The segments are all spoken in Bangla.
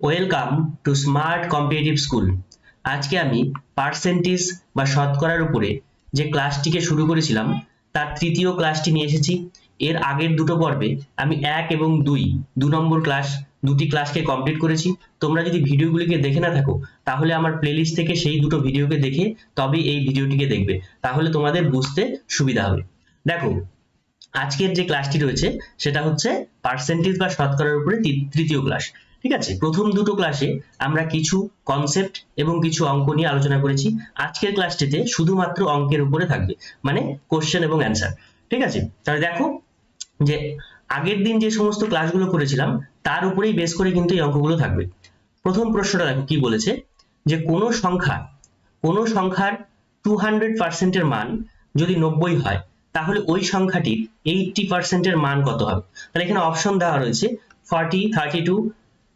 Welcome to smart competitive school. আজকে আমি পার্সেন্টেজ বা শতকরার উপরে যে ক্লাসটিকে শুরু করেছিলাম তার তৃতীয় ক্লাসটি নিয়ে এসেছি। এর আগের দুটো পর্বে আমি 1 এবং 2 নম্বর দুটি ক্লাসকে কমপ্লিট করেছি। তোমরা যদি ভিডিওগুলিকে দেখে না থাকো তাহলে আমার প্লেলিস্ট থেকে সেই দুটো ভিডিওকে দেখে তবে এই ভিডিওটিকে দেখবে, তাহলে তোমাদের বুঝতে সুবিধা হবে। দেখো, আজকের যে ক্লাসটি রয়েছে সেটা হচ্ছে পার্সেন্টেজ বা শতকরার উপরে তৃতীয় ক্লাস। ঠিক আছে, প্রথম দুটো ক্লাসে আমরা কিছু কনসেপ্ট এবং কিছু অঙ্ক নিয়ে আলোচনা করেছি। আজকের ক্লাসটিতে শুধুমাত্র অঙ্কের উপরে থাকবে, মানে কোশ্চেন এবং অ্যান্সার। ঠিক আছে, তাহলে দেখো যে আগের দিন যে সমস্ত ক্লাসগুলো করেছিলাম তার উপরেই বেস করে কিন্তু এই অঙ্কগুলো থাকবে। প্রথম প্রশ্নটা দেখো কি বলেছে, যে কোনো সংখ্যার 200% এর মান যদি 90 হয় তাহলে ওই সংখ্যাটির 80% এর মান কত হবে। তাহলে এখানে অপশন দেওয়া রয়েছে 40, 32,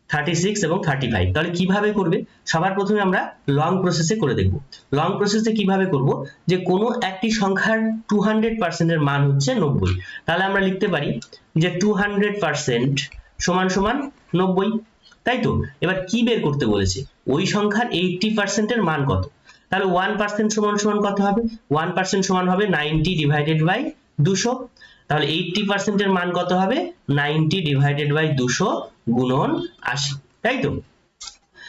36 এবং 35। তাহলে কিভাবে করবে, সবার প্রথমে আমরা লং প্রসেসে করে দেখব। লং প্রসেসে কিভাবে করব, যে কোনো একটি সংখ্যার 200% এর মান হচ্ছে 90। তাহলে আমরা লিখতে পারি যে 200% সমান সমান 90, তাই তো। এবার কি বের করতে বলেছে, ওই সংখ্যার 80% এর মান কত। তাহলে 1% সমান সমান কত হবে, 1% সমান হবে 90 ডিভাইডেড বাই 200। তাহলে 80% এর মান কত হবে, 90 ডিভাইডেড বাই 200 গুণন 80, তাই তো।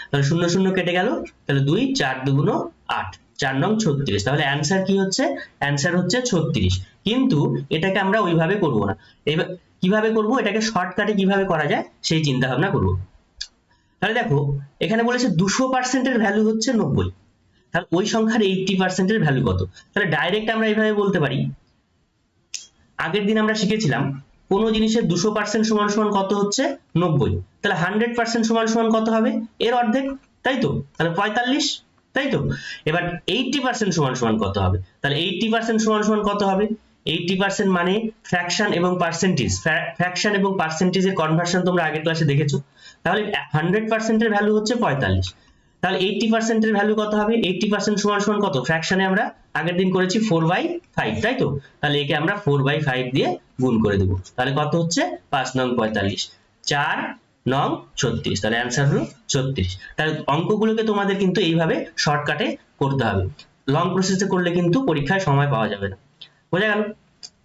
তাহলে 0 0 কেটে গেল, তাহলে 2 4 2 8, 4 নং 36। তাহলে অ্যান্সার কি হচ্ছে, অ্যান্সার হচ্ছে 36। কিন্তু এটাকে আমরা ওইভাবে করব না, এবার কিভাবে করব, এটাকে শর্টকাটে কিভাবে করা যায় সেই চিন্তা ভাবনা করব। তাহলে দেখো এখানে বলেছে 200% এর ভ্যালু হচ্ছে 90, তাহলে ওই সংখ্যার 80% এর ভ্যালু কত। তাহলে ডাইরেক্ট আমরা এইভাবে বলতে পারি, আগের দিন আমরা শিখেছিলাম কোন জিনিসের 200% সমান সমান কত হচ্ছে 90, তাহলে 100% সমান সমান কত হবে, এর অর্ধেক, তাই তো। তাহলে 45, তাই তো। এবার 80% সমান সমান কত হবে, তাহলে 80% সমান সমান কত হবে, 80% মানে ফ্র্যাকশন এবং পার্সেন্টেজ। ফ্র্যাকশন এবং পার্সেন্টেজের কনভার্সন তোমরা আগের ক্লাসে দেখেছো। তাহলে 100% এর ভ্যালু হচ্ছে 45, তাহলে 80% এর ভ্যালু কত হবে, 80% সমান সমান কত, ফ্র্যাকশনে আমরা আগের দিন করেছি 4/5, তাই তো। তাহলে একে আমরা 4/5 দিয়ে গুণ করে দেব, তাহলে কত হচ্ছে 5 নং 45, 4 নং 36। তাহলে অ্যান্সার হলো 36। তাহলে অঙ্কগুলোকে তোমাদের কিন্তু এইভাবে শর্টকাটে করতে হবে, লং প্রসেসে করলে কিন্তু পরীক্ষায় সময় পাওয়া যাবে না। বোঝা গেল।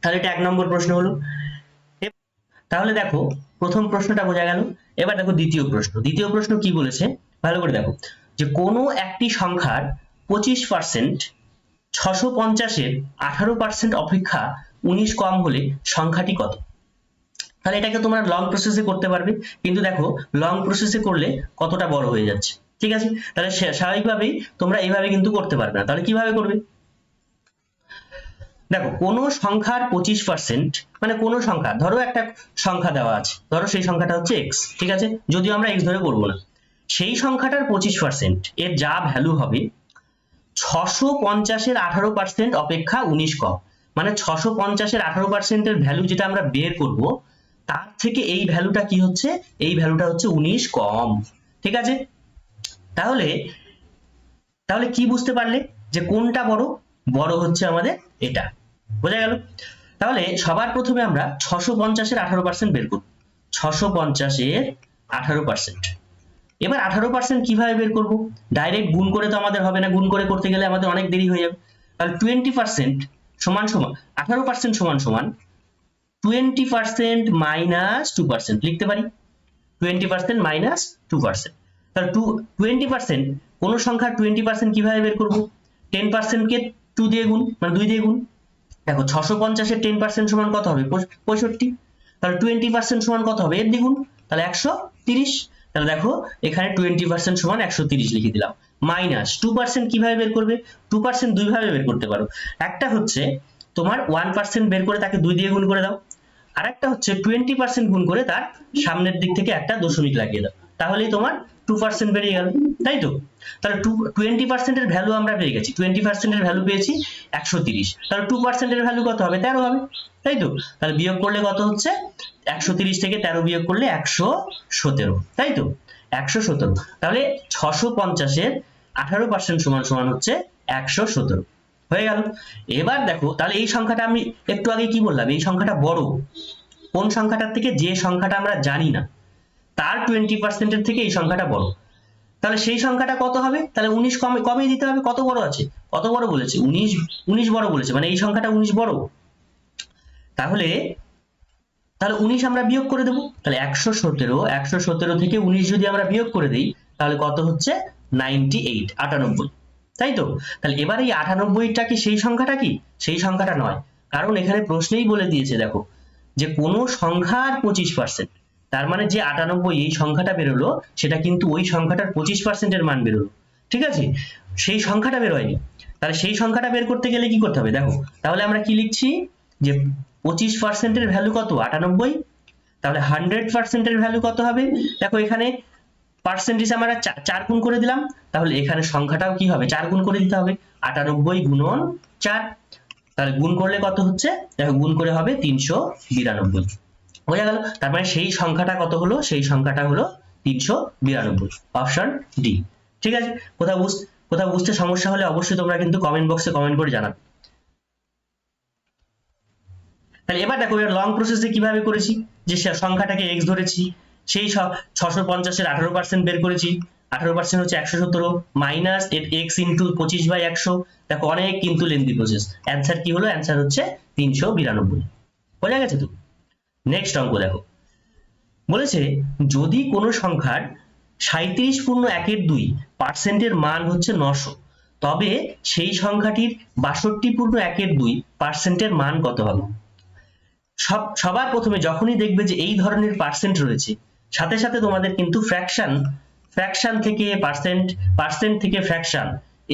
তাহলে এটা 1 নম্বর প্রশ্ন হলো। তাহলে দেখো প্রথম প্রশ্নটা বোঝা গেল। এবার দেখো দ্বিতীয় প্রশ্ন কি বলেছে, ভালো করে দেখো, যে কোনো একটি সংখ্যার 25% 650 এর 18% অপেক্ষা 19 কম হলে সংখ্যাটি কত। তাহলে এটাকে তোমরা লং প্রসেসে করতে পারবে, কিন্তু দেখো লং প্রসেসে করলে কতটা বড় হয়ে যাচ্ছে। ঠিক আছে, তাহলে স্বাভাবিকভাবেই তোমরা এইভাবে কিন্তু করতে পারবে না। তাহলে কিভাবে করবে, দেখো কোনো সংখ্যার 25%, মানে কোনো সংখ্যা, ধরো একটা সংখ্যা দেওয়া আছে, ধরো সেই সংখ্যাটা হচ্ছে x, ঠিক আছে, যদিও আমরা x ধরে করবো না। সেই সংখ্যাটার 25% এর যা ভ্যালু হবে 650 এর 18% অপেক্ষা 19 কম, মানে 650 এর 18% এর ভ্যালু যেটা আমরা বের করব তার থেকে এই ভ্যালুটা কি হচ্ছে, এই ভ্যালুটা হচ্ছে 19 কম। ঠিক আছে, তাহলে কি বুঝতে পারলে যে কোনটা বড় হচ্ছে আমাদের এটা, বোঝা গেল। তাহলে সবার প্রথমে আমরা 650 এর 18% বের করব, 650 এর 18%। এবার 18% কিভাবে বের করব, ডাইরেক্ট গুণ করে তো আমাদের হবে না, গুণ করে করতে গেলে আমাদের অনেক দেরি হয়ে যাবে। তাহলে 20% সমান সমান 18% সমান সমান 20% মাইনাস 2% লিখতে পারি, 20% মাইনাস 2%। তাহলে 20% কোন সংখ্যার 20% কিভাবে বের করব, 10% কে 2 দিয়ে গুণ, মানে 2 দিয়ে গুণ। দেখো 650 এর 10% সমান কত হবে, 65। তাহলে 20% সমান কত হবে, এর দ্বিগুণ, তাহলে 130। তাহলে দেখো এখানে 20% সমান 130 লিখে দিলাম। মাইনাস 2% কিভাবে বের করবে, 2% দুই ভাবে বের করতে পারো। একটা হচ্ছে তোমার 1% বের করে তাকে 2 দিয়ে গুণ করে দাও, আর একটা হচ্ছে 20% গুণ করে তার সামনের দিক থেকে একটা দশমিক লাগিয়ে দাও, তাহলেই তোমার 2% বেরিয়ে গেল, তাই তো। তাহলে 20% এর ভ্যালু আমরা পেয়ে গেছি, 20% এর ভ্যালু পেয়েছি 130। তাহলে 2% এর ভ্যালু কত হবে, 13 হবে, তাই তো। তাহলে বিয়োগ করলে কত হচ্ছে, 130 থেকে 13 বিয়োগ করলে 117, তাই তো, 117। তাহলে 650 এর 18% সমান সমান হচ্ছে 117, হয়ে গেল। এবার দেখো তাহলে এই সংখ্যাটা আমি একটু আগে কি বললাম, এই সংখ্যাটা বড় কোন সংখ্যাটার থেকে, যে সংখ্যাটা আমরা জানি না, তার 20% থেকে এই সংখ্যাটা বড়, তাহলে সেই সংখ্যাটা কত হবে? তাহলে 19 কমে দিতে হবে। কত বড় আছে? কত বড় বলেছে? 19 বড় বলেছে, মানে এই সংখ্যাটা 19 বড়। তাহলে 19 আমরা বিয়োগ করে দেবো। তাহলে 117 থেকে 19 যদি আমরা বিয়োগ করে দিই তাহলে কত হচ্ছে? 98, 98। তাই তো? তাহলে এবার এই 98টা কি সেই সংখ্যাটা? কি সেই সংখ্যাটা নয়, কারণ এখানে প্রশ্নেই বলে দিয়েছে দেখো যে কোনো সংখ্যার 25%, তার মানে যে 98 এই সংখ্যাটা বেরোলো সেটা কিন্তু ওই সংখ্যাটার 25% মান বেরোলো। ঠিক আছে, সেই সংখ্যাটা বের হয়নি। তাহলে সেই সংখ্যাটা বের করতে গেলে কি করতে হবে? দেখো তাহলে আমরা কি লিখছি যে 25% এর ভ্যালু কত? 98। তাহলে 100% এর ভ্যালু কত হবে? দেখো এখানে পার্সেন্টেজ আমরা 4 গুণ করে দিলাম, তাহলে এখানে সংখ্যাটাও কি হবে? 4 গুণ করে দিতে হবে। 98 গুণন 4, তাহলে গুণ করলে কত হচ্ছে? দেখো গুণ করে হবে 392। বোঝা গেল? তার মানে সেই সংখ্যাটা কত হলো? সেই সংখ্যাটা হলো 392, অপশন ডি। ঠিক আছে, কোথাও বুঝতে সমস্যা হলে অবশ্যই তোমরা কিন্তু কমেন্ট বক্সে কমেন্ট করে জানাবে। তাহলে এবার দেখো এর লং প্রসেসে কিভাবে করেছি, যে সংখ্যাটাকে x ধরেছি, সেই 650 এর 18% বের করেছি। 18% হচ্ছে 117 মাইনাস x ইন্টু 25/100। দেখো অনেক কিন্তু লেন্দি প্রসেস। অ্যান্সার কি হলো? অ্যান্সার হচ্ছে 392। বোঝা গেছে তো? নেক্সট অঙ্ক দেখো, বলেছে যদি কোনো সংখ্যার 37.1/2% মান হচ্ছে 900, তবে সেই সংখ্যাটির 62.1/2% মান কত হবে? সবার প্রথমে যখনই দেখবে যে এই ধরনের পার্সেন্ট রয়েছে, সাথে সাথে তোমাদের কিন্তু ফ্র্যাকশন থেকে পার্সেন্ট থেকে ফ্র্যাকশন,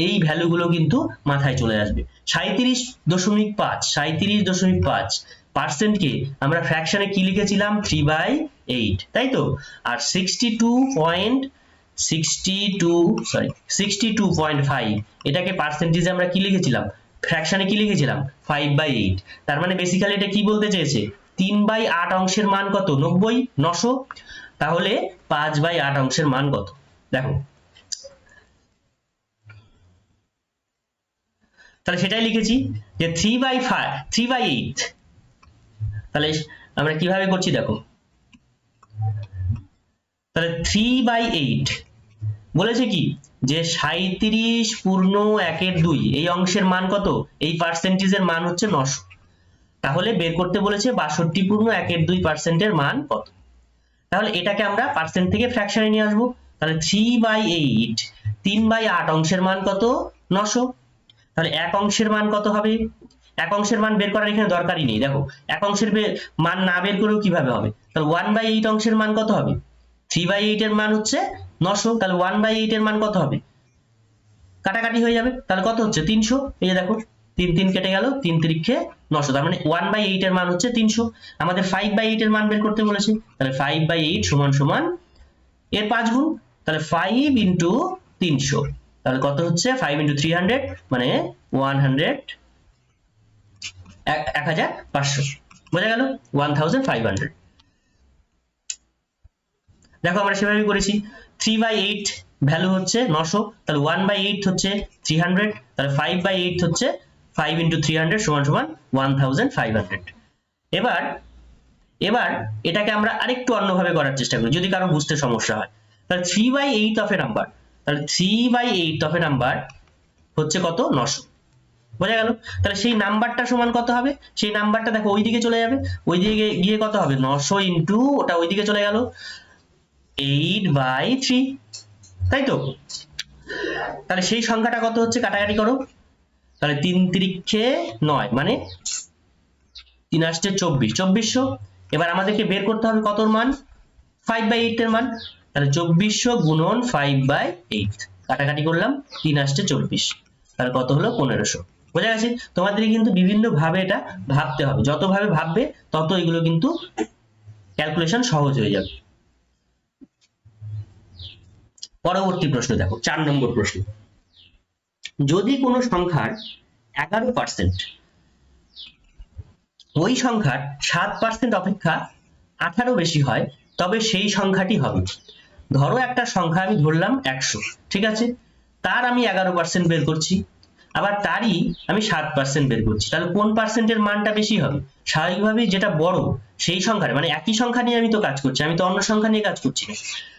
এই ভ্যালুগুলো কিন্তু মাথায় চলে আসবে। 37.5% কে আমরা ফ্র্যাকশনে কি লিখেছিলাম? 3/8, তাই তো? আর 62.5 এটাকে পার্সেন্টেজে আমরা কি লিখেছিলাম? ফ্র্যাকশনে কি লিখেছিলাম? 5/8। তার মানে বেসিক্যালি এটা কি বলতে চেয়েছে? 3/8 অংশের মান কত? 90, 900। তাহলে 5/8 অংশের মান কত? দেখো তাহলে সেটাই লিখেছি যে 3/8। তাহলে আমরা কিভাবে করছি দেখো, তাহলে 3/8 বলেছে কি যে 37.1/2 এই অংশের মান কত? এই পার্সেন্টেজের মান হচ্ছে 900। তাহলে বের করতে বলেছে 62.1/2% এর মান কত। তাহলে এটাকে আমরা পার্সেন্ট থেকে ফ্র্যাকশনে নিয়ে আসবো। তাহলে 3/8, 3/8 অংশের মান কত? 900। তাহলে এক অংশের মান কত হবে? এক অংশের মান বের করার এখানে দরকারই নেই। দেখো এক অংশের মান না বের করেও কিভাবে হবে? তাহলে 1/8 অংশের মান কত হবে? 3/8 এর মান হচ্ছে 900, তাহলে 1/8 এর মান কত হবে? কাটাকাটি হয়ে যাবে, তাহলে কত হচ্ছে? 300। এই যে দেখো 3 কেটে গেল, 3 × 900, তার মানে 1/8 এর মান হচ্ছে 300। আমাদের 5/8 এর মান বের করতে বলেছে, তাহলে 5/8 সমান এর 5 গুণ, তাহলে 5 × 300, তাহলে কত হচ্ছে? 5 × 300 মানে 1500। বোঝা গেল? 1500। দেখো আমরা সেভাবে করেছি। 3/8 ভ্যালু হচ্ছে 900, তাহলে 1/8 হচ্ছে 300, তাহলে 5/8 হচ্ছে 5 × 300 সমান 1500। এবার এটাকে আমরা আরেকটু অন্যভাবে করার চেষ্টা করি যদি কারো বুঝতে সমস্যা হয়। তাহলে 3/8 অফ এ নাম্বার, তাহলে 3/8 অফ এ নাম্বার হচ্ছে কত? 900। বোঝা গেল? তাহলে সেই নাম্বারটা সমান কত হবে? সেই নাম্বারটা দেখো ওইদিকে চলে যাবে, ওইদিকে গিয়ে কত হবে? 900 ইন্টু ওটা ওইদিকে চলে গেল 8/3, তাই তো? তাহলে সেই সংখ্যাটা কত হচ্ছে? কাটাকাটি করো, তাহলে 3 × 9 মানে 3 × 24, 2400। এবার আমাদেরকে বের করতে হবে কতর মান? 5/8 এর মান। তাহলে 2400 গুণন 5/8, কাটাকাটি করলাম, 3 × 24, তাহলে কত হলো? 1500। বোঝা গেছে? তোমাদের কিন্তু বিভিন্ন ভাবে এটা ভাবতে হবে, যত ভাবে ভাববে তত এগুলো কিন্তু ক্যালকুলেশন সহজ হয়ে যাবে। পরবর্তী প্রশ্ন দেখো, 4 নম্বর প্রশ্ন। যদি কোনো সংখ্যার 11% ওই সংখ্যার 7% অপেক্ষা 18 বেশি হয়, তবে সেই সংখ্যাটি হবে। ধরো একটা সংখ্যা আমি ধরলাম 100, ঠিক আছে? তার আমি 11% বের করছি। আবার তারই আমি 7% বের করছি, তাহলে কোন পার্সেন্টের মানটা বেশি হবে? স্বাভাবিকভাবেই যেটা বড় সেই সংখ্যার, মানে একই সংখ্যা নিয়ে আমি তো কাজ করছি, আমি তো অন্য সংখ্যা নিয়ে কাজ করছি না,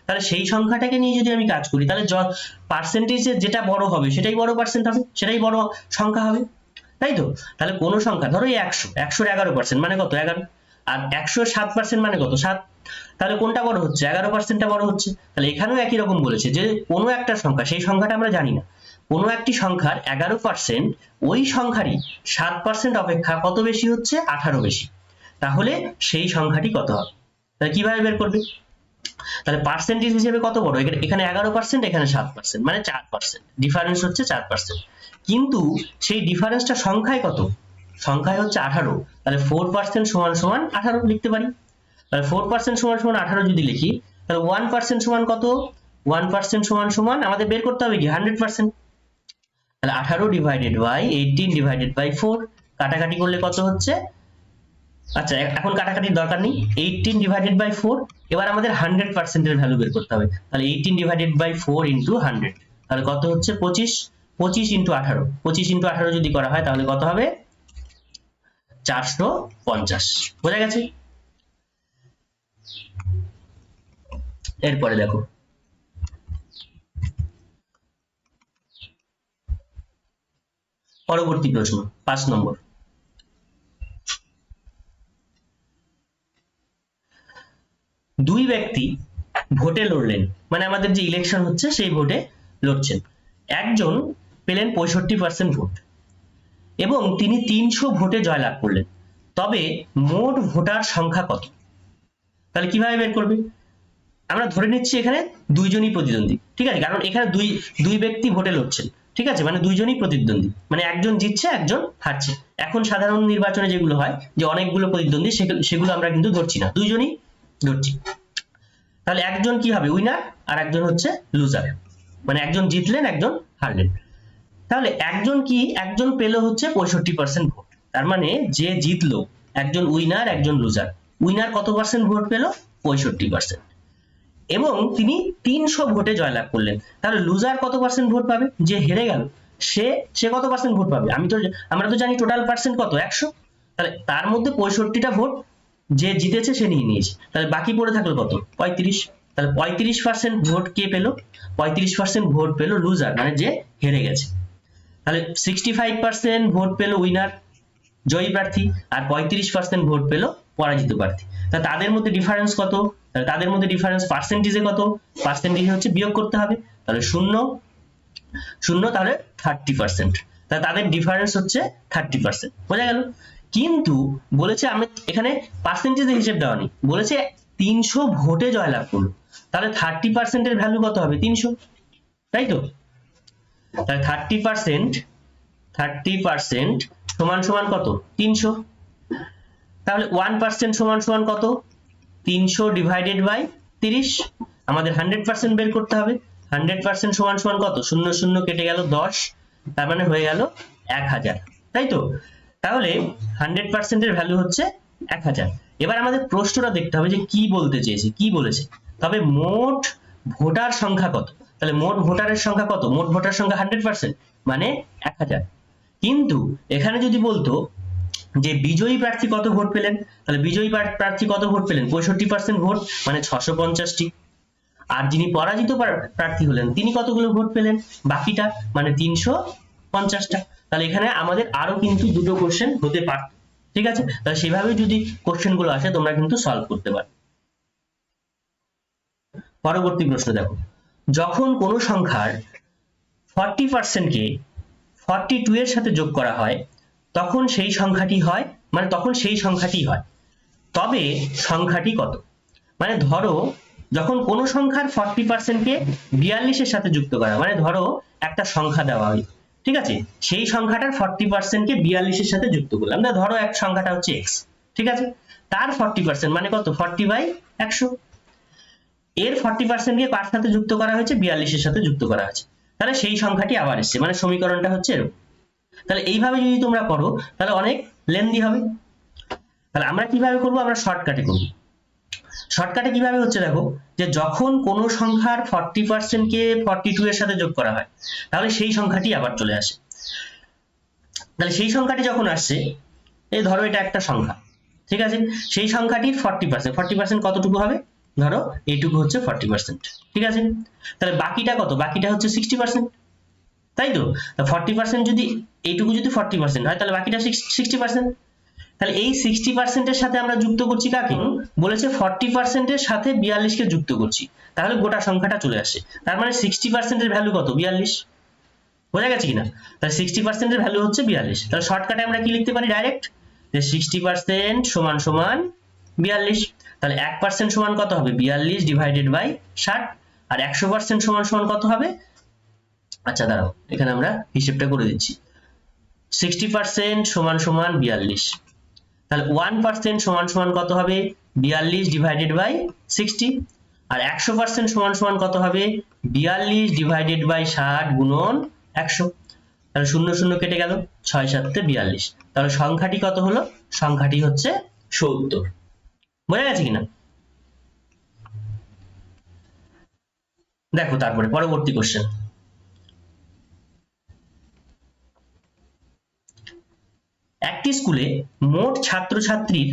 তাহলে সেই সংখ্যাটাকে নিয়ে যদি আমি কাজ করি তাহলে পার্সেন্টেজে যেটা বড় হবে সেটাই বড় পার্সেন্ট হবে, সেটাই বড় সংখ্যা হবে, তাই তো? তাহলে কোনো সংখ্যা, ধরো এই 100, 100-র 11% মানে কত? 11। আর 100-র 7% মানে কত? 7। তাহলে কোনটা বড় হচ্ছে? 11%টা বড় হচ্ছে। তাহলে এখানেও একই রকম বলেছে যে কোনো একটা সংখ্যা, সেই সংখ্যাটা আমরা জানি না, কোনো একটি সংখ্যার 11% ওই সংখ্যারই 7% অপেক্ষা কত বেশি হচ্ছে? 18 বেশি। তাহলে সেই সংখ্যাটি কত হবে? তাহলে কিভাবে বের করবে? তাহলে পার্সেন্টেজ হিসেবে কত বড়? এখানে 11%, এখানে 7%, মানে 4%, ডিফারেন্স হচ্ছে 4%। কিন্তু সেই ডিফারেন্সটা সংখ্যায় কত? সংখ্যায় হচ্ছে 18। তাহলে 4% সমান সমান 18 লিখতে পারি। তাহলে 4% সমান সমান 18 যদি লিখি, তাহলে 1% সমান কত? 1% সমান সমান আমাদের বের করতে হবে কি? 100%। তাহলে 18 ডিভাইডেড বাই 18 ডিভাইডেড বাই 4, কাটাকাটি করলে কত হচ্ছে? আচ্ছা, এখন কাটাকাটির দরকার নেই, 18 ডিভাইডেড বাই 4। এবার আমাদের 100% এর ভ্যালু বের করতে হবে, তাহলে 18 ডিভাইডেড বাই 4 ইন্টু 100, তাহলে কত হচ্ছে? 25। 25 ইন্টু 18, 25 ইন্টু 18 যদি করা হয় তাহলে কত হবে? 450। বোঝা গেছে? এরপরে দেখো, পরবর্তী প্রশ্ন 5 নম্বর। দুই ব্যক্তি ভোটে লড়লেন, মানে আমাদের যে ইলেকশন হচ্ছে সেই ভোটে লড়ছেন। একজন পেলেন 65% ভোট এবং তিনি 300 ভোটে জয়লাভ করলেন, তবে মোট ভোটার সংখ্যা কত? তাহলে কিভাবে বের করবে? আমরা ধরে নিচ্ছি এখানে দুইজনই প্রতিদ্বন্দ্বী, ঠিক আছে, কারণ এখানে দুই ব্যক্তি ভোটে লড়ছেন, ঠিক আছে, মানে দুইজনই প্রতিদ্বন্দ্বী, মানে একজন জিতছে একজন হারছে। এখন সাধারণ নির্বাচনে যেগুলো হয় যে অনেকগুলো প্রতিদ্বন্দ্বী, সেগুলো আমরা কিন্তু ধরছি না, দুইজনই ধরছি। তাহলে একজন কি হবে? উইনার, আর একজন হচ্ছে লুজার, মানে একজন জিতলেন একজন হারলেন। তাহলে একজন পেলো হচ্ছে 65% ভোট, তার মানে যে জিতলো একজন উইনার একজন লুজার। উইনার কত পার্সেন্ট ভোট পেলো? 65%। এবং তিনি 300 ভোটে জয়লাভ করলেন, তাহলে লুজার কত পার্সেন্ট ভোট পাবে? যে হেরে গেল সে কত পার্সেন্ট ভোট পাবে? আমরা তো জানি টোটাল পার্সেন্ট কত? 100। তাহলে তার মধ্যে 65টা ভোট যে জিতেছে সে নিয়ে নিয়েছে, তাহলে বাকি পড়ে থাকলো কত? 35। তাহলে 35% ভোট কে পেলো? 35% ভোট পেলো লুজার, মানে যে হেরে গেছে। তাহলে 65% ভোট পেলো উইনার, জয়ী প্রার্থী, আর 35% ভোট পেলো পরাজিত প্রার্থী। তাহলে তাদের মধ্যে ডিফারেন্স কত? তাহলে তাদের মধ্যে ডিফারেন্স পার্সেন্টেজে কত? পার্সেন্টেজ হচ্ছে বিয়োগ করতে হবে, তাহলে 0 তাহলে 30%। তাহলে তাদের ডিফারেন্স হচ্ছে 30%। বোঝা গেল? কিন্তু বলেছে, আমি এখানে পার্সেন্টেজের হিসেব দেওয়া নেই, বলেছে 300 ভোটে জয়লাভ করলো, তাহলে 30% এর ভ্যালু কত হবে? 300, তাই তো? তাহলে 30% সমান সমান কত? 300। তাহলে 1% সমান সমান কত? 300 ডিভাইডেড বাই 30। আমাদের 100% বের করতে হবে, 100% সমান সমান কত? 0 0 কেটে গেল 10, তার মানে হয়ে গেল 1000, তাই তো? তাহলে 100% এর ভ্যালু হচ্ছে 1000। এবার আমাদের প্রশ্নটা দেখতে হবে যে কি বলতে চেয়েছে, কি বলেছে। তবে মোট ভোটার সংখ্যা কত? তাহলে মোট ভোটারের সংখ্যা কত? মোট ভোটার সংখ্যা 100%, মানে 1000। কিন্তু এখানে যদি বলতো যে বিজয়ী প্রার্থী কত ভোট পেলেন, তাহলে বিজয়ী প্রার্থী কত ভোট পেলেন? 65% ভোট, মানে 650টি। আর যিনি পরাজিত প্রার্থী হলেন তিনি কতগুলো ভোট পেলেন? বাকিটা, মানে 350টা। তাহলে এখানে আমাদের আরো কিন্তু দুটো কোশ্চেন হতে পারত, ঠিক আছে? তাহলে সেভাবে যদি কোশ্চেন গুলো আসে তোমরা কিন্তু সলভ করতে পারো। পরবর্তী প্রশ্ন দেখো, যখন কোনো সংখ্যার 40% কে 42 এর সাথে যোগ করা হয় তখন সেই সংখ্যাটি হয়, মানে তখন সেই সংখ্যাটি হয়, তবে সংখ্যাটি কত? মানে ধরো যখন কোনো সংখ্যার 40% কে 42 এর সাথে যুক্ত করা, মানে ধরো একটা সংখ্যা দেওয়া হয়, ঠিক আছে, সেই সংখ্যাটার 40% কে 42 এর সাথে যুক্ত করলাম, ধরো এক সংখ্যাটা হচ্ছে x, ঠিক আছে, তার 40% মানে কত? 40/100। এর 40% কে কার সাথে যুক্ত করা হয়েছে? 42 এর সাথে যুক্ত করা হয়েছে, তাহলে সেই সংখ্যাটি আবার এসছে, মানে সমীকরণটা হচ্ছে এরকম। তাহলে এইভাবে যদি তোমরা করো তাহলে অনেক লেন্দি হবে। তাহলে আমরা কিভাবে করব? আমরা শর্টকাটে করব। শর্টকাটে কিভাবে হচ্ছে দেখো, যে যখন কোনো সংখ্যার 40% কে 42 এর সাথে যোগ করা হয় তাহলে সেই সংখ্যাটি আবার চলে আসে। তাহলে সেই সংখ্যাটি যখন আসছে, এই ধরো এটা একটা সংখ্যা, ঠিক আছে, সেই সংখ্যাটির 40%, 40% কতটুকু হবে, ধরো এইটুকু হচ্ছে 40%, ঠিক আছে। তাহলে বাকিটা কত, বাকিটা হচ্ছে 60%, তাই তো। 40% যদি এইটুকু যদি 40% হয় তাহলে বাকিটা 60%। তাহলে এই 60% এর সাথে আমরা যুক্ত করছি কাকে, বলেছে 40% এর সাথে 42 কে যুক্ত করছি, তাহলে গোটা সংখ্যাটা চলে আসে। তার মানে 60% এর ভ্যালু কত, 42, বোঝা গেছে কিনা। তাহলে 60% এর ভ্যালু হচ্ছে 42। তাহলে শর্টকাটে আমরা কি লিখতে পারি, ডাইরেক্ট যে 60% সমান সমান 42। তাহলে 1% সমান কত হবে, 42 ডিভাইডেড বাই 60। আর 100% সমান সমান কত হবে, আচ্ছা দাঁড়াও এখানে আমরা হিসেবটা করে দিচ্ছি। 60% সমান সমান 42, তাহলে 1% সমান সমান কত হবে, 42 ডিভাইডেড বাই 60। আর 100% সমান সমান কত হবে, 42 ডিভাইডেড বাই 60 গুণন 100। তাহলে 0 0 কেটে গেল, 6 7 42। তাহলে সংখ্যাটি কত হলো, সংখ্যাটি হচ্ছে 70। বোঝা গেছে কিনা। দেখো তারপরে পরবর্তী কোশ্চেন, একটি স্কুলে মোট ছাত্রছাত্রীর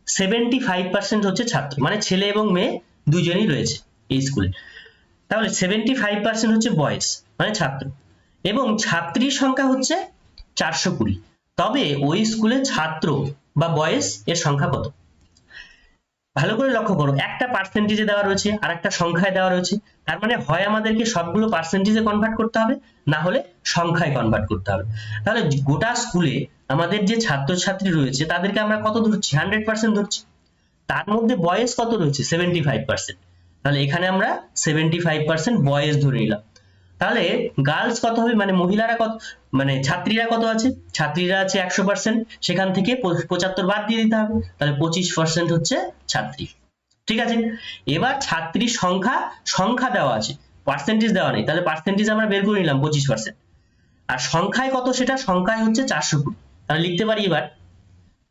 75% হচ্ছে ছাত্র, মানে ছেলে এবং মেয়ে দুজনেই রয়েছে এই স্কুলে। তাহলে 75% হচ্ছে বয়েজ মানে ছাত্র, এবং ছাত্রীর সংখ্যা হচ্ছে 420। তবে ওই স্কুলে ছাত্র বা বয়েজ এর সংখ্যা কত। ভালো করে লক্ষ্য করো, একটা পার্সেন্টেজে দেওয়া রয়েছে আর একটা সংখ্যায় দেওয়া রয়েছে। তার মানে হয় আমাদেরকে সবগুলো পার্সেন্টেজে কনভার্ট করতে হবে, না হলে সংখ্যায় কনভার্ট করতে হবে। তাহলে গোটা স্কুলে আমাদের যে ছাত্রছাত্রী রয়েছে তাদেরকে আমরা কত ধরছি, 100% ধরছি। তার মধ্যে বয়েজ কত রয়েছে, 75%। তাহলে এখানে আমরা 75% বয়েজ ধরে নিলাম। তাহলে গার্লস কত হবে, মানে মহিলারা কত, মানে ছাত্রীরা কত আছে, ছাত্রীরা আছে 100%, সেখান থেকে 75 বাদ দিয়ে দিতে হবে, তাহলে 25% হচ্ছে ছাত্রী, ঠিক আছে। এবার ছাত্রীর সংখ্যা, সংখ্যা দেওয়া আছে, পার্সেন্টেজ দেওয়া নেই, তাহলে পার্সেন্টেজ আমরা বের করে নিলাম 25%। আর সংখ্যায় কত, সেটা সংখ্যায় হচ্ছে 420। তাহলে লিখতে পারি এবার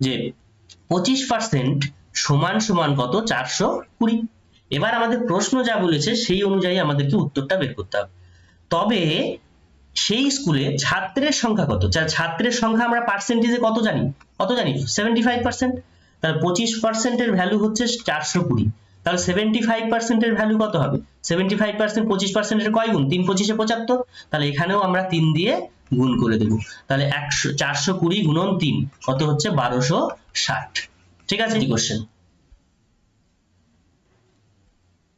যে 25% সমান সমান কত, 420। এবার আমাদের প্রশ্ন যা বলেছে সেই অনুযায়ী আমাদেরকে উত্তরটা বের করতে হবে। তবে সেই স্কুলে ছাত্রের সংখ্যা কত, ছাত্রের সংখ্যা আমরা পার্সেন্টেজে কত জানি, 75%। তাহলে 25% এর ভ্যালু হচ্ছে 420। তাহলে 75% এর ভ্যালু কত হবে, 75% 25% এর কয় গুণ, 3 25 75। তাহলে এখানেও আমরা 3 দিয়ে গুণ করে দেব। তাহলে 420 গুণন 3 কত হচ্ছে, 1260। ঠিক আছে। কোশ্চেন,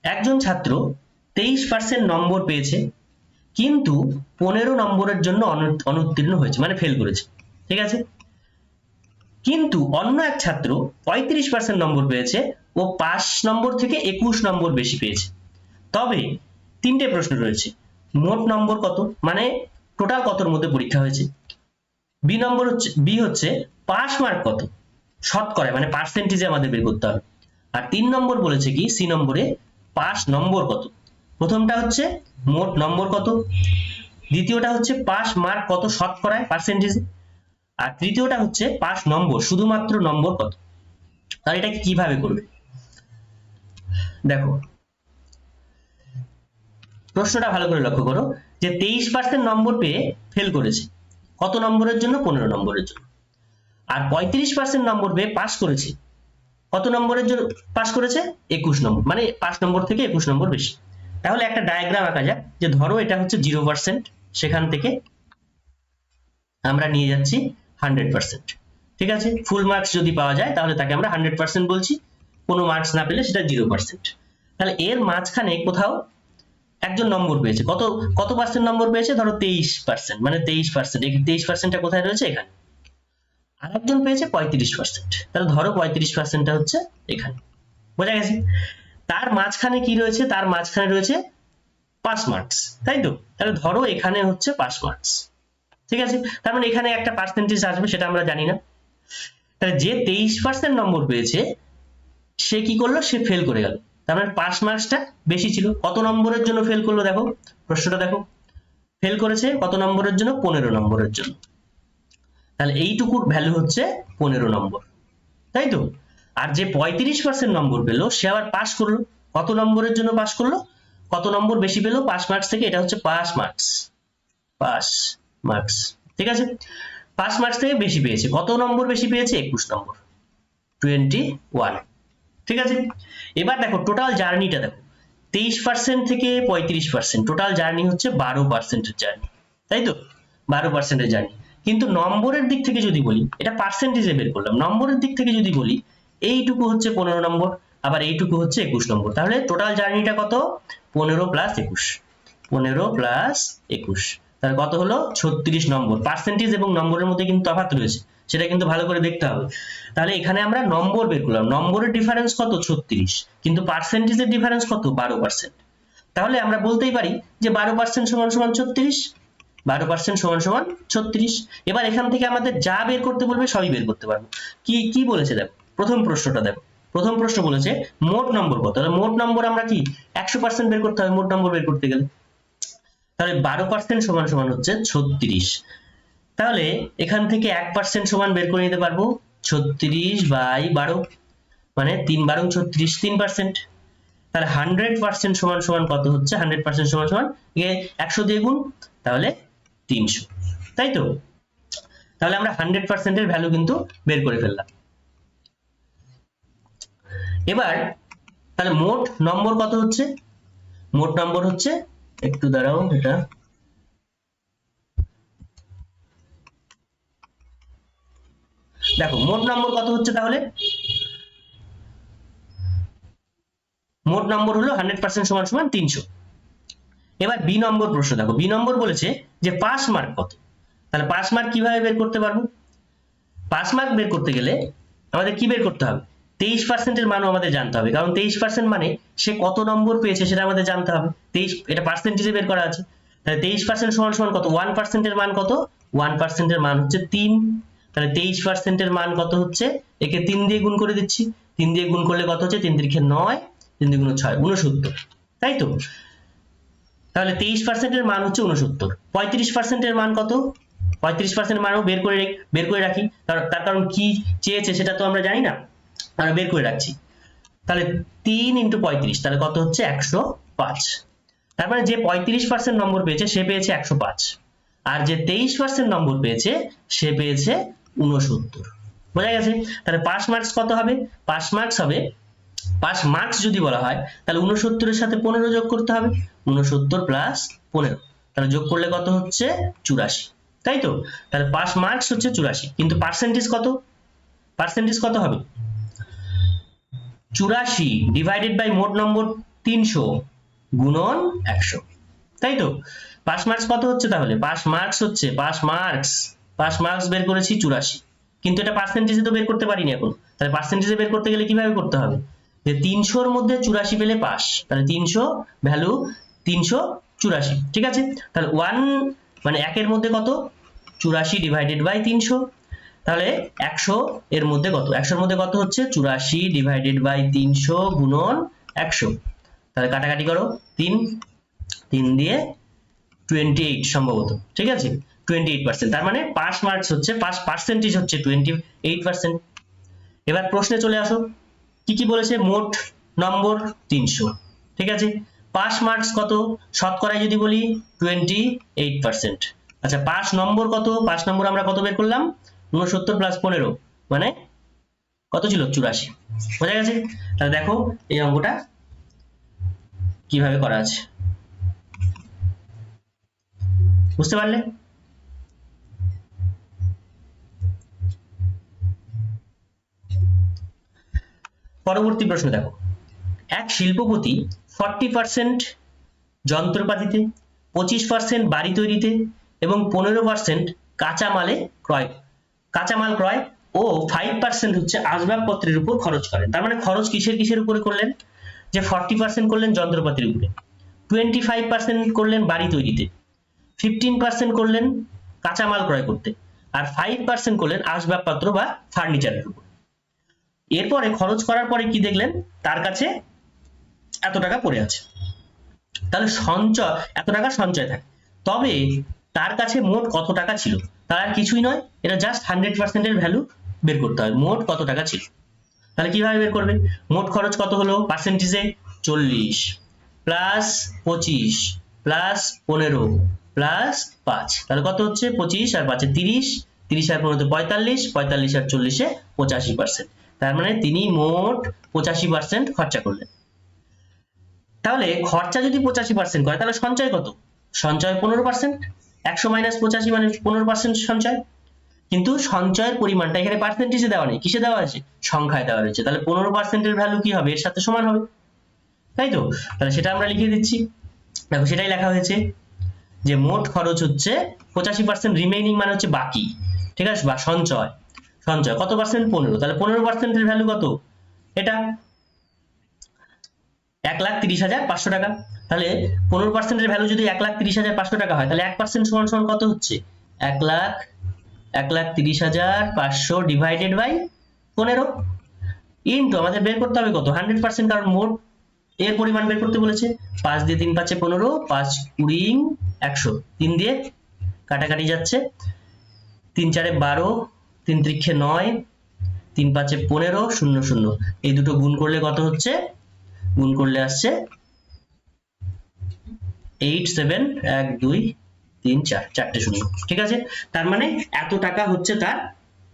একজন ছাত্র 23% নম্বর পেয়েছে কিন্তু 15 নম্বরের জন্য অনুত্তীর্ণ হয়েছে, মানে ফেল করেছে, ঠিক আছে। কিন্তু অন্য এক ছাত্র 35% নম্বর পেয়েছে ও 5 নম্বর থেকে 21 নম্বর বেশি পেয়েছে। তবে তিনটে প্রশ্ন রয়েছে, মোট নম্বর কত, মানে টোটাল কতর মধ্যে পরীক্ষা হয়েছে। বি হচ্ছে পাস মার্ক কত, শতকরায় মানে পার্সেন্টেজে আমাদের বের করতে হবে। আর 3 নম্বর বলেছে কি, সি নম্বরে পাস নম্বর কত। প্রথমটা হচ্ছে মোট নম্বর কত, দ্বিতীয়টা হচ্ছে পাস মার্ক কত শতকরায় পার্সেন্টেজে, আর তৃতীয়টা হচ্ছে পাস নম্বর, শুধুমাত্র নম্বর কত। তাহলে এটা কিভাবে করবে, দেখো প্রশ্নটা ভালো করে লক্ষ্য করো, যে 23% নম্বর পেয়ে ফেল করেছে, কত নম্বরের জন্য, 15 নম্বরের জন্য। আর 35% নম্বর পেয়ে পাস করেছে, কত নম্বরের জন্য পাস করেছে, 21 নম্বর, মানে 5 নম্বর থেকে 21 নম্বর বেশি। তাহলে একটা ডায়াগ্রাম আঁকা যাক, যে ধরো এটা হচ্ছে 0%, সেখান থেকে আমরা নিয়ে যাচ্ছি 100%, ঠিক আছে। ফুল মার্কস যদি পাওয়া যায় তাহলে তাকে আমরা 100% বলছি, কোনো মার্কস না পেলে সেটা 0%। তাহলে এর মাঝখানে কোথাও একজন নম্বর পেয়েছে, কত কত পার্সেন্ট নম্বর পেয়েছে, ধরো 23%, মানে 23%, এই 23%টা কোথায় রয়েছে, এখানে। আর একজন পেয়েছে 35%, তাহলে ধরো 35%টা হচ্ছে এখানে, বোঝা গেছে। তার মাঝখানে কি রয়েছে, তার মাঝখানে রয়েছে 5 মার্কস, তাই তো। তাহলে ধরো এখানে হচ্ছে 5 মার্কস, ঠিক আছে। তার মানে এখানে একটা পার্সেন্টেজ আসবে, সেটা আমরা জানি না। তাহলে যে 23% নম্বর পেয়েছে সে কি করলো, সে ফেল করে গেল। তার মানে 5 মার্কসটা বেশি ছিল। কত নম্বরের জন্য ফেল করলো, দেখো প্রশ্নটা দেখো, ফেল করেছে কত নম্বরের জন্য, 15 নম্বরের জন্য। তাহলে এইটুকুর ভ্যালু হচ্ছে 15 নম্বর, তাই তো। আর যে 35% নম্বর পেলো সে আবার পাস করলো, কত নম্বরের জন্য পাস করলো, কত নম্বর বেশি পেলো 5 মার্কস থেকে, এটা হচ্ছে পাস মার্কস, পাস মার্কস, ঠিক আছে। পাস মার্কস থেকে বেশি পেয়েছে। কত নম্বর বেশি পেয়েছে? 21 নম্বর, 21। ঠিক আছে, এবার দেখো টোটাল জার্নিটা দেখো, 23% থেকে 35%, টোটাল জার্নি হচ্ছে 12%-এর জার্নি, তাই তো? 12%-এর জার্নি। কিন্তু নম্বরের দিক থেকে যদি বলি, এটা পার্সেন্টেজে বের করলাম, নম্বরের দিক থেকে যদি বলি এইটুকু হচ্ছে 15 নম্বর, আবার এইটুকু হচ্ছে 21 নম্বর। তাহলে টোটাল জার্নিটা কত? 15 প্লাস 21, 15 প্লাস 21, তাহলে কত হলো? 36 নম্বর। পার্সেন্টেজ এবং নম্বরের মধ্যে কিন্তু তফাৎ রয়েছে, সেটা কিন্তু ভালো করে দেখতে হবে। তাহলে এখানে আমরা নম্বর বের করলাম, নম্বরের ডিফারেন্স কত? 36, কিন্তু পার্সেন্টেজের ডিফারেন্স কত? 12%। তাহলে আমরা বলতেই পারি যে 12% সমান সমান 36, 12% সমান সমান 36। এবার এখান থেকে আমাদের যা বের করতে বলবে সবই বের করতে পারবো। কি কি বলেছে দেখো, প্রথম প্রশ্নটা দেখো, প্রথম প্রশ্ন বলেছে মোট নম্বর কত। তাহলে মোট নম্বর আমরা কি 100% বের করতে হবে মোট নম্বর বের করতে গেলে। তাহলে 12% সমান সমান হচ্ছে 36। তাহলে এখান থেকে 1% সমান বের করে নিতে পারবো 36/12, মানে 3 12 36, 3%। তাহলে 100% সমান সমান কত হচ্ছে? 100% সমান সমান 100 দিয়ে গুণ, তাহলে 300, তাই তো? তাহলে আমরা 100% এর ভ্যালু কিন্তু বের করে ফেললাম। এবার তাহলে মোট নম্বর কত হচ্ছে? মোট নম্বর হচ্ছে, একটু দাঁড়াও, এটা দেখো মোট নম্বর কত হচ্ছে। তাহলে মোট নম্বর হলো 100% সমান সমান 300। এবার বি নম্বর প্রশ্ন দেখো, বি নম্বর বলেছে যে পাস মার্ক কত। তাহলে পাস মার্ক কিভাবে বের করতে পারবো? পাস মার্ক বের করতে গেলে আমাদের কি বের করতে হবে? 23% এর মানও আমাদের জানতে হবে, কারণ 23% মানে সে কত নম্বর পেয়েছে সেটা আমাদের জানতে হবে। 23 এটা পার্সেন্টেজে বের করা আছে। তাহলে 23% সমান সমান কত? 1% এর মান কত? 1% এর মান হচ্ছে 3। তাহলে 23% এর মান কত হচ্ছে? একে 3 দিয়ে গুণ করে দিচ্ছি, 3 দিয়ে গুণ করলে কত হচ্ছে? 3 3 9, 3 2 6, 69, তাই তো? তাহলে 23% এর মান হচ্ছে 69। 35% এর মান কত? 35% মানও বের করে রাখি, তার কারণ কি চেয়েছে সেটা তো আমরা জানি না, আমরা বের করে রাখছি। তাহলে 3 × 35, তাহলে কত হচ্ছে? 105। তার মানে যে 35% নম্বর পেয়েছে সে পেয়েছে 105, আর যে 23% নম্বর পেয়েছে সে পেয়েছে 69। বোঝা গেছে? তাহলে পাস মার্কস কত হবে? পাস মার্কস হবে, পাস মার্কস যদি বলা হয় তাহলে 69 এর সাথে 15 যোগ করতে হবে, 69 প্লাস 15, তাহলে যোগ করলে কত হচ্ছে? 84, তাই তো? তাহলে পাস মার্কস হচ্ছে 84, কিন্তু পার্সেন্টেজ কত? পার্সেন্টেজ কত হবে? 84 ডিভাইডেড বাই মোট নম্বর 300 গুণন 100, তাই তো? পাস মার্কস কত হচ্ছে? তাহলে পাস মার্কস হচ্ছে, পাস মার্কস বের করেছি 84, কিন্তু এটা পার্সেন্টেজে তো বের করতে পারিনি এখন। তাহলে পার্সেন্টেজে বের করতে গেলে কিভাবে করতে হবে? যে 300 এর মধ্যে 84 পেলে পাস, তাহলে 300 ভ্যালু 384, ঠিক আছে? তাহলে 1 মানে 1 এর মধ্যে কত? 84 ডিভাইডেড বাই 300, তাহলে 100 এর মধ্যে কত? 100 এর মধ্যে কত হচ্ছে? 84 ডিভাইডেড বাই 300 গুণন 100, তাহলে কাটাকাটি করো, 3 দিয়ে 28 সম্ভবত, ঠিক আছে? 28%, তার মানে পাস মার্কস হচ্ছে, পাস পার্সেন্টেজ হচ্ছে 28%। এবার প্রশ্নে চলে আসো, কি কি বলেছে? মোট নম্বর 300, ঠিক আছে? পাস মার্কস কত? শতকরায় যদি বলি 28%। আচ্ছা, পাস নম্বর কত? পাস নম্বর আমরা কত বের করলাম? 69 প্লাস 15, মানে কত ছিল? 84। বোঝা গেছে? তাহলে দেখো এই অঙ্কটা কিভাবে করা আছে, বুঝতে পারলে? পরবর্তী প্রশ্ন দেখো, এক শিল্পপতি 40% যন্ত্রপাতিতে, 25% বাড়ি তৈরিতে এবং 15% কাঁচামাল ক্রয় ও 5% হচ্ছে আসবাবপত্রের উপর খরচ করেন। তার মানে খরচ কিসের উপরে করলেন? যে 40% করলেন যন্ত্রপাতির উপরে, 25% করলেন বাড়ি তৈরিতে, 15% করলেন কাঁচামাল ক্রয় করতে, আর 5% করলেন আসবাবপত্র বা ফার্নিচারের উপর। এরপরে খরচ করার পরে কি দেখলেন? তার কাছে এত টাকা পড়ে আছে। তাহলে সঞ্চয়, এত টাকা সঞ্চয় থাকে, তবে তার কাছে মোট কত টাকা ছিল? তার আর কিছুই নয়, এটা জাস্ট 100% এর ভ্যালু বের করতে হয়, মোট কত টাকা ছিল। তাহলে কিভাবে বের করবে? মোট খরচ কত হলো পার্সেন্টেজে? 40 প্লাস 25 প্লাস 15 প্লাস 5, তাহলে কত হচ্ছে? 25 আর 5 30, 30 আর 15 45, 45 আর 40 85%। তার মানে তিনি মোট 85% খরচা করলেন। তাহলে খরচা যদি 85% করে তাহলে সঞ্চয় কত? সঞ্চয় 15%। 100 মাইনাস 85 মানে 15% সঞ্চয়। কিন্তু সঞ্চয়ের পরিমাণটা এখানে পার্সেন্টেজে দেওয়া নেই, কিসে দেওয়া আছে? সংখ্যায় দেওয়া রয়েছে। তাহলে 15% এর ভ্যালু কি হবে? এর সাথে সমান হবে, তাই তো? তাহলে সেটা আমরা লিখে দিচ্ছি। দেখো সেটাই লেখা হয়েছে যে মোট খরচ হচ্ছে 85%, রিমেইনিং মানে হচ্ছে বাকি, ঠিক আছে, বা সঞ্চয়। সঞ্চয় কত পার্সেন্ট? 15। তাহলে 15% এর ভ্যালু কত? এটা 1,30,500 টাকা। তাহলে 15% এর ভ্যালু যদি 1,30,500 টাকা হয়, তাহলে 1% সমান সমান কত হচ্ছে? 1,30,500 ডিভাইডেড বাই 15 ইনটু আমাদের বের করতে হবে কত? 100%, কারণ মোট এর পরিমাণ বের করতে বলেছে। 5 দিয়ে 3 5 15, 5 20 100, 3 দিয়ে কাটাকাটি যাচ্ছে, 3 4 12, 3 3 9, 3 5 15, 0 0। এই দুটো গুণ করলে কত হচ্ছে? গুণ করলে আসছে 8 7 1 2 3 4, চারটে শূন্য, ঠিক আছে। তার মানে এত টাকা হচ্ছে তার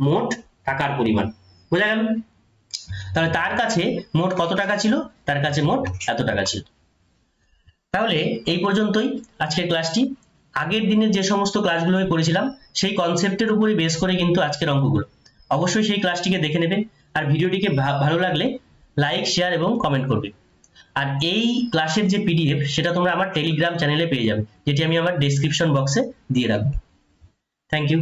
মোট টাকার পরিমাণ, বোঝা গেল? তাহলে তার কাছে মোট কত টাকা ছিল? তার কাছে মোট এত টাকা ছিল। তাহলে এই পর্যন্তই আজকের ক্লাসটি। আগের দিনে যে সমস্ত ক্লাসগুলো আমি করেছিলাম সেই কনসেপ্টের উপরে বেস করে কিন্তু আজকের অঙ্কগুলো। অবশ্যই সেই ক্লাসটিকে দেখে নেবে, আর ভিডিওটিকে ভালো লাগলে লাইক, শেয়ার এবং কমেন্ট করবে। আর এই ক্লাসের যে পিডিএফ সেটা তোমরা আমার টেলিগ্রাম চ্যানেলে পেয়ে যাবে, যেটি আমি আমার ডেসক্রিপশন বক্সে দিয়ে রাখবো। Thank you.